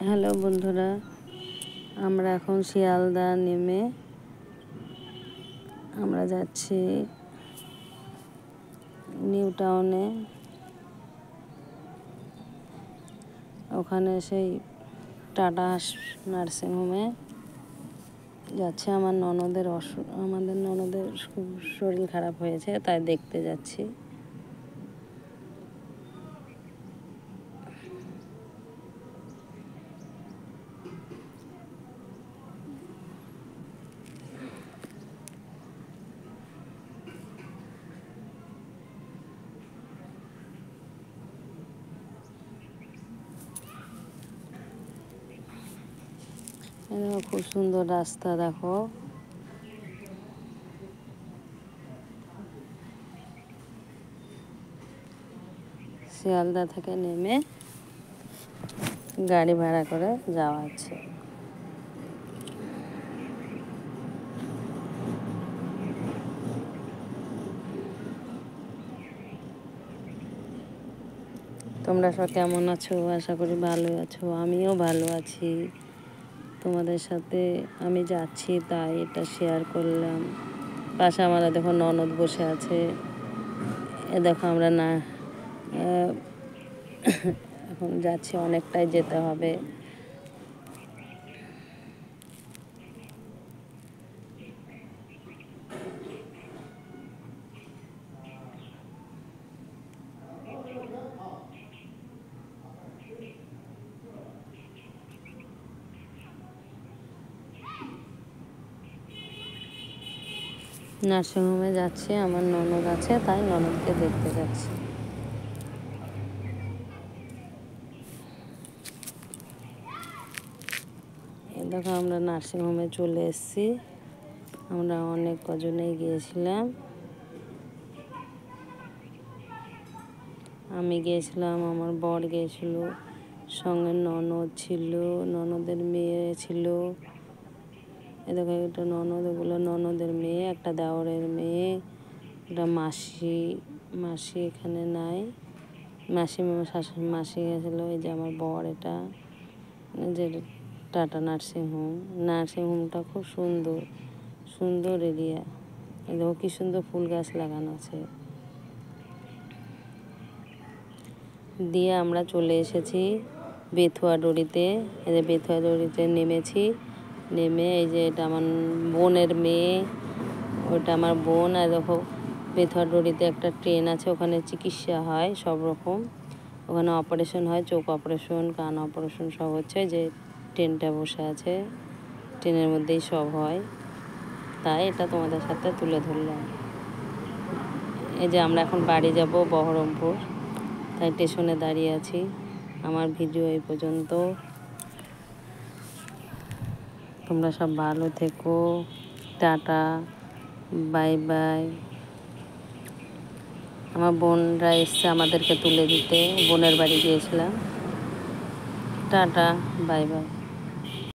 Hello বন্ধুরা, আমরা এখন শিয়ালদা নেমে আমরা যাচ্ছি নিউ টাউনে। ওখানে সেই টাটা নার্সিংহোমে যাচ্ছে। আমাদের ননদের খুব শরীর খারাপ হয়েছে, তাই দেখতে যাচ্ছি। খুব সুন্দর রাস্তা, দেখো। শিয়ালদা থেকে নেমে গাড়ি ভাড়া করে যাওয়া আছে। তোমরা সব কেমন আছো? আশা করি ভালো আছো। আমিও ভালো আছি। তোমাদের সাথে আমি যাচ্ছি তাই এটা শেয়ার করলাম। পাশে আমার দেখো ননদ বসে আছে। দেখো আমরা না এখন যাচ্ছি, অনেকটাই যেতে হবে। নার্সিংহোমে যাচ্ছি, আমার ননদ আছে তাই ননদকে দেখতে যাচ্ছি। দেখো আমরা নার্সিংহোমে চলে এসেছি। আমরা অনেক কজনেই গিয়েছিলাম। আমি গিয়েছিলাম, আমার বর গিয়েছিল, সঙ্গে ননদ ছিল, ননদের মেয়ে ছিল। দেখো একটা ননদ, ওগুলো ননদের মেয়ে, একটা দেওরের মেয়ে, একটা মাসি এখানে নাই। মাসি গেছিলো। এই যে আমার বর, এটা যে টাটা নার্সিংহোমটা খুব সুন্দর এরিয়া। দেখো কি সুন্দর ফুল গাছ লাগানো আছে। দিয়ে আমরা চলে এসেছি বেথুয়া ডোরিতে। এই যে বেথুয়া ডোরিতে নেমেছি। নেমে এই যে এটা আমার বোনের মেয়ে, ওটা আমার বোন। আর দেখো বেথুয়া ডোরিতে একটা ট্রেন আছে, ওখানে চিকিৎসা হয় সব রকম। ওখানে অপারেশন হয়, চোখ অপারেশন, কান অপারেশন সব হচ্ছে। যে ট্রেনটা বসে আছে, ট্রেনের মধ্যেই সব হয়, তাই এটা তোমাদের সাথে তুলে ধরলাম। এই যে আমরা এখন বাড়ি যাব বহরমপুর, তাই স্টেশনে দাঁড়িয়ে আছি। আমার ভিডিও এই পর্যন্ত। তোমরা সব ভালো থেকো। Tata, bye bye. আমার বোনরা এসছে আমাদেরকে তুলে দিতে, বোনের বাড়ি গিয়েছিলাম। Tata, bye bye.